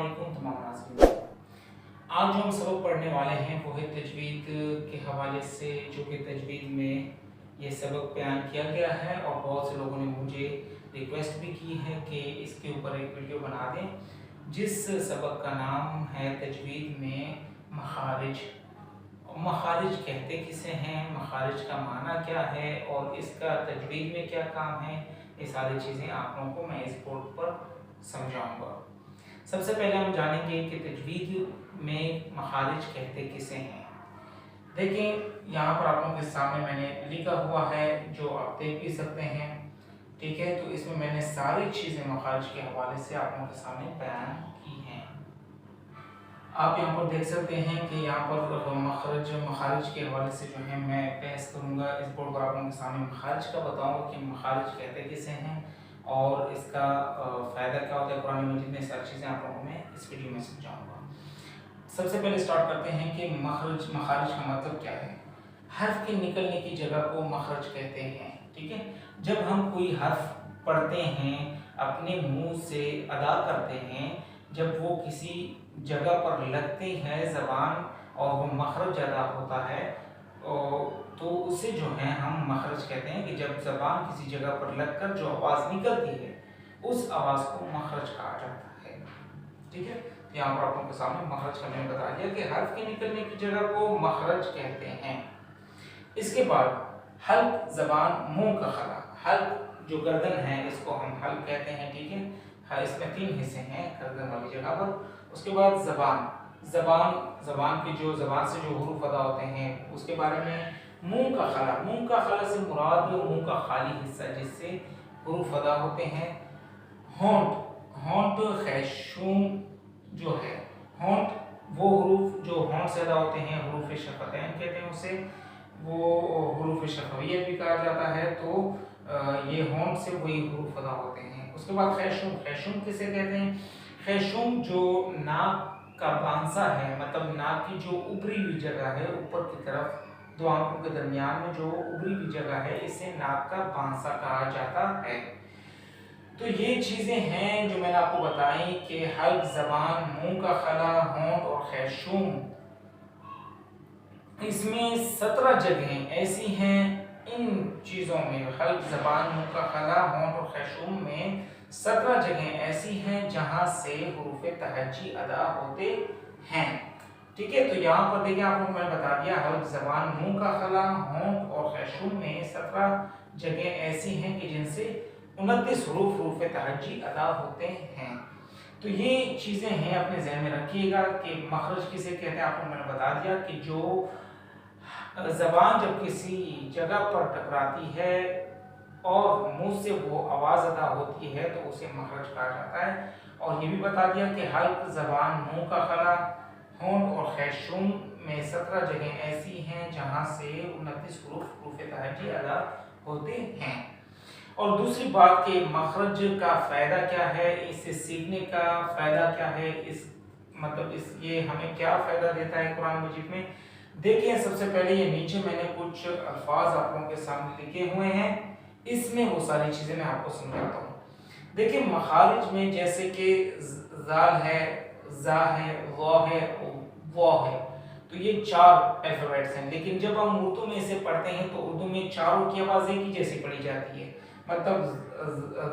अस्सलामुअलैकुम तमाम नाज़रीन। आज जो हम सबक पढ़ने वाले हैं वो है तजवीद के हवाले से, जो कि तजवीद में ये सबक बयान किया गया है और बहुत से लोगों ने मुझे रिक्वेस्ट भी की है कि इसके ऊपर एक वीडियो बना दें, जिस सबक का नाम है तजवीद में मखारिज। मखारिज कहते किसे हैं, मखारिज का माना क्या है और इसका तजवीद में क्या काम है, ये सारी चीज़ें आप लोगों को मैं इस बोर्ड पर समझाऊंगा। सबसे पहले हम जानेंगे कि तजवीद में मखारिज कहते किसे हैं। देखें यहाँ पर आप लोगों के सामने मैंने लिखा हुआ है, जो आप देख भी सकते हैं, ठीक है। तो इसमें मैंने सारी चीज़ें मखारिज के हवाले से आप लोगों के सामने बयान की हैं। आप यहाँ पर देख सकते हैं कि यहाँ पर मखारिज के हवाले से जो है मैं बहस करूँगा। इस बोर्ड पर आप लोगों के सामने मखारिज का बताऊँगा कि मखारिज कहते किसे हैं और इसका फ़ायदा क्या होता है। कुरान मजीद में सारी चीज़ें आप लोगों को मैं इस वीडियो में समझाऊँगा। सबसे पहले स्टार्ट करते हैं कि मखारिज का मतलब क्या है। हर्फ के निकलने की जगह को मखरज कहते हैं, ठीक है। जब हम कोई हर्फ पढ़ते हैं, अपने मुंह से अदा करते हैं, जब वो किसी जगह पर लगते हैं ज़बान और वो मखरज अदा होता है, तो उसे जो है हम मखरज कहते हैं कि जब ज़बान किसी जगह पर लगकर जो आवाज़ निकलती है उस आवाज़ को मखरज कहा जाता है, ठीक है। यहाँ पर आप लोगों के सामने मखरज का मैंने बता दिया कि हर्फ के निकलने की जगह को मखरज कहते हैं। इसके बाद हल्क ज़बान मुंह का खला, हल्क जो गर्दन है इसको हम हल्क कहते हैं, ठीक है। हाँ, इसमें 3 हिस्से हैं गर्दन वाली जगह पर। उसके बाद ज़बान की जो ज़बान से जो हुरूफ अदा होते हैं उसके बारे में। मुंह का खला से मुराद मुंह का खाली हिस्सा जिससे हुरूफ अदा होते हैं। होंठ खैशूम जो है, होंठ वो हुरूफ जो होंठ से अदा होते हैं, हुरूफ शफ़तैन कहते हैं उसे, वो हुरूफ शफ़विय्या भी कहा जाता है। तो ये होंठ से वही हुरूफ अदा होते हैं। उसके बाद खैशूम किसे कहते हैं। खैशूम जो नाक का बांसा है, मतलब नाक की जो उभरी हुई जगह है ऊपर की तरफ, दो आंखों के दरमियान में जो उभरी हुई जगह है, इसे नाक का बांसा कहा जाता है। तो ये चीज़ें हैं जो मैंने आपको बताई कि हल्क ज़बान, मुंह का खला, होंठ और खैशूम, इसमें 17 जगहें ऐसी हैं। इन चीज़ों में हल्क ज़बान, मुंह का खला, होंठ और खैशूम में 17 जगहें ऐसी हैं जहां से हुरूफ तहज्जी अदा होते हैं, ठीक है। तो यहाँ पर देखिए आप लोगों को मैंने बता दिया, हल्क ज़बान, मुंह का खला, होंठ और खैशूम में 17 जगहें ऐसी हैं कि जिनसे 29 हुरूफ तहज्जी अदा होते हैं। तो ये चीज़ें हैं, अपने ज़हन में रखिएगा कि मखरज किसे कहते हैं। आपको मैंने बता दिया कि जो ज़बान जब किसी जगह पर टकराती है और मुंह से वो आवाज़ अदा होती है तो उसे मखरज कहा जाता है। और ये भी बता दिया कि हल्क ज़बान, मुंह का खला, होंठ और खैशूम में 17 जगह ऐसी हैं जहां से 29 हुरूफ तहज्जी अदा होते हैं। और दूसरी बात कि मखरज का फ़ायदा क्या है, इसे सीखने का फ़ायदा क्या है, ये हमें क्या फ़ायदा देता है कुरान मजीद में। देखिए सबसे पहले ये नीचे मैंने कुछ अल्फाज आप लोगों के सामने लिखे हुए हैं, इसमें वो सारी चीज़ें मैं आपको समझाता हूँ। देखिए मखारिज में जैसे कि ज़ाल है, ज़ा है, वा है, वा है, तो ये 4 अल्फ़ाबेट्स हैं। लेकिन जब हम उर्दू में इसे पढ़ते हैं तो उर्दू में चारों की आवाज़ एक ही जैसी पढ़ी जाती है। मतलब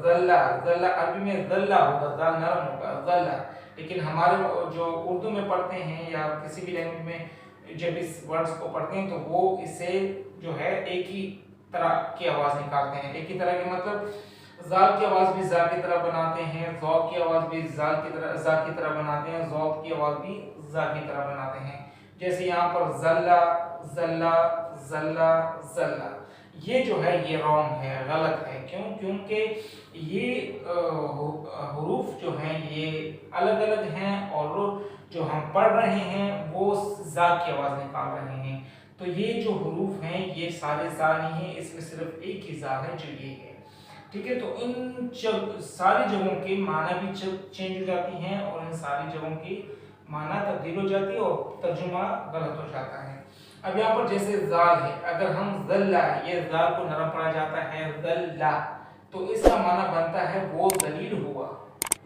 ज़ल्ला अरबी में ज़ल्ला होगा, ज़ाल नरम होगा, ज़ल्ला। लेकिन हमारे जो उर्दू में पढ़ते हैं या किसी भी लैंग्वेज में जब इस वर्ड्स को पढ़ते हैं तो वो इसे जो है एक ही तरह की आवाज़ निकालते हैं। एक ही तरह की मतलब ज़ाल की आवाज़ भी ज़ा की तरह बनाते हैं, ज़ौ की आवाज़ भी ज़ा की तरह बनाते हैं, ज़ौ की आवाज़ भी ज़ा की तरह बनाते हैं। जैसे यहाँ पर ज़ल्ला, ज़ल्ला, ज़ल्ला, ज़ल्ला, ये जो है ये रॉन्ग है, गलत है। क्यों? क्योंकि ये हुरूफ जो हैं ये अलग अलग हैं और जो हम पढ़ रहे हैं वो ज़ा की आवाज़ निकाल रहे हैं। तो ये जो हुरूफ हैं ये सारे ज़ा नहीं है, इसमें सिर्फ एक ही ज़ा है जो ये है, ठीक है। तो इन सारी जगहों के माना भी चेंज हो जाती हैं और इन सारी जगहों की माना तब्दील हो जाती है और तर्जुमा गलत हो जाता है। अब यहाँ पर जैसे ज़ाल है, अगर हम ज़ल्ला, ये ज़ाल को नरम पढ़ा जाता है ज़ल्ला, तो इसका माना बनता है वो ज़लील हुआ।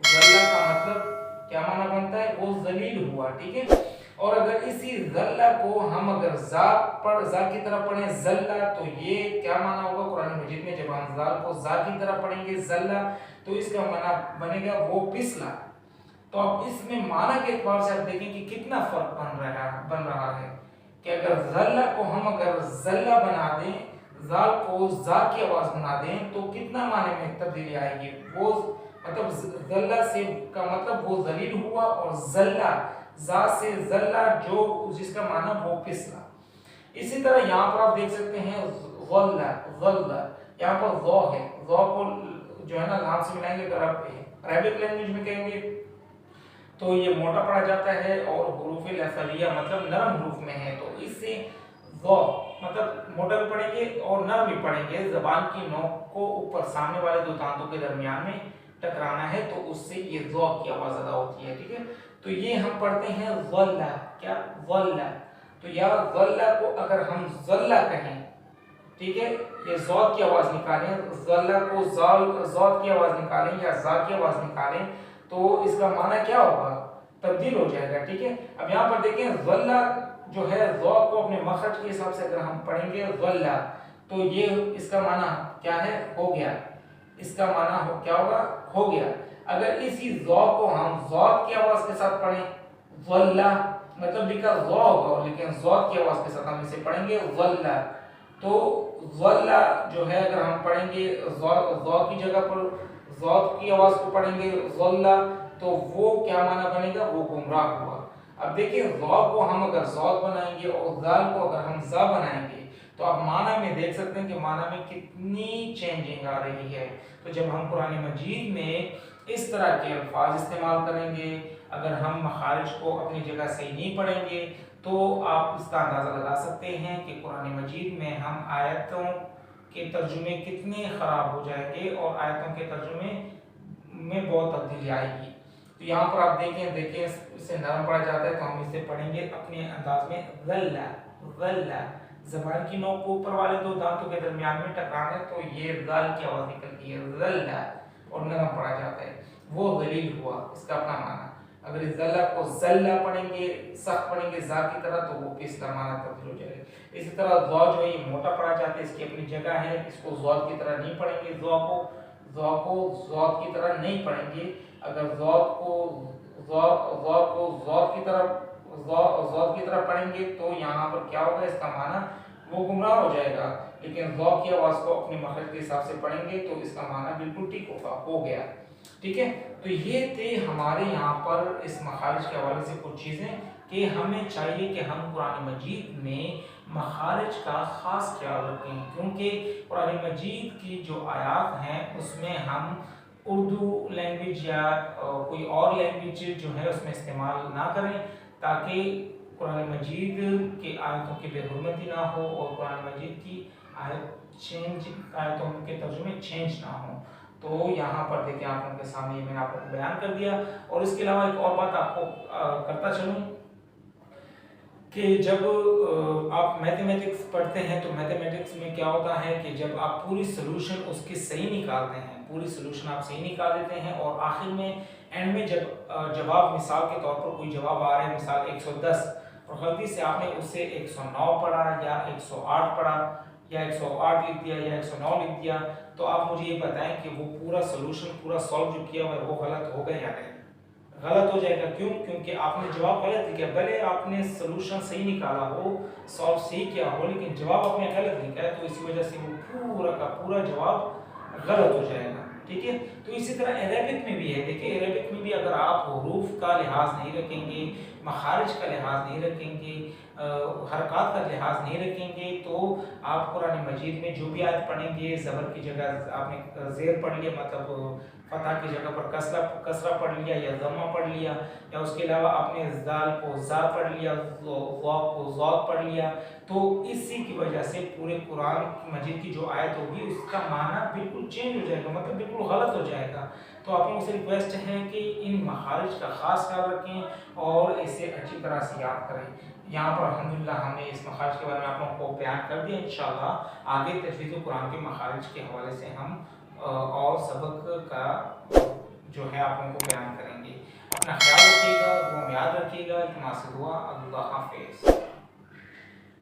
ज़ल्ला का मतलब क्या माना बनता है, वो जलील हुआ, ठीक है। और अगर इसी ज़ल्ला को हम अगर जा की तरह पढ़ें ज़ल्ला, तो ये क्या माना होगा कुरान मजीद में, जब हम ज़ाल को जा की तरह पढ़ेंगे ज़ल्ला, तो इसका माना बनेगा वो पिसला। तो अब इसमें माना के एतबार से आप देखें कि कितना फर्क बन रहा है कि अगर ज़ल्ला को हम अगर ज़ल्ला बना दें, ज़ाल को जा की आवाज बना दें, तो कितना माने में तब्दीली आएगी, वो मतलब ज़ल्ला से का मतलब वो जलील हुआ, और ज़ल्ला जा से ज़ल्ला जो जिसका माना वो पिसला। इसी तरह यहाँ पर आप देख सकते हैं ज़ल्ला, ज़ल्ला यहाँ पर ज़ौ है, ज़ौ को जो है ना लाम से मिलाएंगे, अगर आप अरबिक लैंग्वेज में कहेंगे तो ये मोटा पढ़ा जाता है और हुरूफ लसलिया मतलब नरम हरूफ में है, तो इससे ज़ौ मतलब मोटा भी पढ़ेंगे और नरम भी पढ़ेंगे। ज़बान की नोक को ऊपर सामने वाले दो दांतों के दरमियान में टकराना है, तो उससे ये ज़ौ की आवाज़ अदा होती है, ठीक है। तो ये हम पढ़ते हैं ज़ल्ला, क्या ज़ल्ला, तो या ज़ल्ला को अगर हम ज़ल्ला कहें, ठीक है, ये ज़ौद की आवाज़ निकालें, ज़ल्ला को ज़ौद की आवाज़ निकालें या ज़ा की आवाज़ निकालें, तो इसका माना क्या होगा, तब्दील हो जाएगा, ठीक है। अब यहाँ पर देखें ज़ल्ला जो है ज़ौ को अपने मखरज के हिसाब से अगर हम पढ़ेंगे ज़ल्ला, तो ये इसका माना क्या है, हो गया, इसका माना हो क्या होगा, हो गया। अगर इसी ज़ौ को हम ज़ौद की आवाज़ के साथ पढ़ें ज़ल्ला, मतलब लिखा ज़ौ होगा लेकिन ज़ौद की आवाज़ के साथ हम इसे पढ़ेंगे ज़ल्ला, तो ज़ल्ला जो है अगर हम पढ़ेंगे ज़ौ की जगह पर ज़ौद की आवाज़ को पढ़ेंगे ज़ल्ला, तो वो क्या माना बनेगा, वो गुमराह हुआ। अब देखिए ज़ौ को हम अगर ज़ौद बनाएंगे और ज़ाल को अगर हम ज़ा बनाएंगे, तो आप माना में देख सकते हैं कि माना में कितनी चेंजिंग आ रही है। तो जब हम कुरान मजीद में इस तरह के अल्फाज इस्तेमाल करेंगे, अगर हम मखारिज को अपनी जगह से नहीं पढ़ेंगे, तो आप इसका अंदाज़ा लगा सकते हैं कि कुरान मजीद में हम आयतों के तर्जुमे कितने ख़राब हो जाएंगे और आयतों के तर्जुमे में बहुत तब्दीली आएगी। तो यहाँ पर आप देखें इसे नरम पढ़ा जाता है, तो हम इसे पढ़ेंगे अपने अंदाज में ज़ल्ला, ज़ल्ला, ज़बान की नोक को ऊपर वाले दो दांतों के दरमियान में टकराना, तो ये ज़ाल की आवाज़ निकलती है ज़ल्ला, और नरम पढ़ा जाता है, वो ज़लील हुआ, इसका अपना माना। अगर इस ज़ल्ला को ज़ल्ला पढ़ेंगे, सख्त पढ़ेंगे ज़ा की तरह, तो वो पिसला माना तब्दील हो जाएगा। इसी तरह ज़ौ जो है ये मोटा पढ़ा जाता है, इसकी अपनी जगह है, इसको ज़ौद की तरह नहीं पढ़ेंगे, ज़ौ को ज़ौद की तरह नहीं पढ़ेंगे। अगर ज़ौद को ज़ौद की तरह पढ़ेंगे, तो यहाँ पर क्या होगा, इसका माना वो गुमराह हो जाएगा। लेकिन ज़ौ की आवाज़ को अपने मखरज के हिसाब से पढ़ेंगे, तो इसका माना बिल्कुल ठीक होगा, हो गया, ठीक है। तो ये थे हमारे यहाँ पर इस मखारिज के हवाले से कुछ चीज़ें कि हमें चाहिए कि हम कुरान मजीद में मखारिज का ख़ास ख्याल रखें, क्योंकि कुरान मजीद की जो आयात हैं उसमें हम उर्दू लैंग्वेज या कोई और लैंग्वेज जो है उसमें इस्तेमाल ना करें, ताकि कुरान मजीद की आयतों की बेहुरमती ना हो और कुरान मजीद की आयतों के तर्जुमे चेंज ना हो। तो यहाँ पर देखिए आप लोगों के सामने मैंने आपको बयान कर दिया। और इसके अलावा एक और बात आपको करता चलूँ कि जब आप मैथमेटिक्स पढ़ते हैं, तो मैथमेटिक्स में क्या होता है कि जब आप पूरी सोल्यूशन उसकी सही निकालते हैं, पूरी सोल्यूशन आप सही निकाल देते हैं, और आखिर में एंड में जब जवाब मिसाल के तौर पर कोई जवाब आ रहा है, मिसाल 110, और गलती से आपने उससे 109 पढ़ा या 108 पढ़ा या 108 लिख दिया या 109 लिख दिया, तो आप मुझे ये बताएं कि वो पूरा सोल्यूशन पूरा सॉल्व जो किया हुआ है वो गलत हो गया या नहीं। गलत हो जाएगा, क्यों? क्योंकि आपने जवाब गलत लिखा, भले आपने सोल्यूशन सही निकाला हो, सॉल्व सही किया हो, लेकिन जवाब आपने गलत लिखा है, तो इसी वजह से वो पूरा का पूरा जवाब गलत हो जाएगा, ठीक है। तो इसी तरह अरेबिक में भी है, देखिए अरेबिक में भी अगर आप हुरूफ का लिहाज नहीं रखेंगे, मखारिज का लिहाज नहीं रखेंगे, हरकत का लिहाज नहीं रखेंगे, तो आप कुरान मजीद में जो भी आयत पढ़ेंगे, ज़बर की जगह आपने ज़ेर पढ़ लिया, मतलब फतह की जगह पर कसरा पढ़ लिया या ज़म्मा पढ़ लिया, या उसके अलावा आपने ज़ाल को ज़ा पढ़ लिया, ज़ौ को ज़ौद पढ़ लिया, तो इसी की वजह से पूरे कुरान मजीद की जो आयत होगी उसका माना बिल्कुल चेंज हो जाएगा, मतलब बिल्कुल गलत हो जाएगा। तो आप लोगों से रिक्वेस्ट है कि इन मखारिज का ख़ास ख्याल रखें और इसे अच्छी तरह से याद करें। यहाँ पर अल्हम्दुलिल्लाह हमने इस मखारिज के बारे में आप लोगों को बयान कर दिया। इंशाअल्लाह आगे तजवीज़ कुरान के मखारिज के हवाले से हम और सबक का جو ہے آپ لوگوں کو بیان کریں گے۔ اپنا خیال رکھیے گا، دعا میں یاد رکھیے گا، التماس دعا، اللہ حافظ۔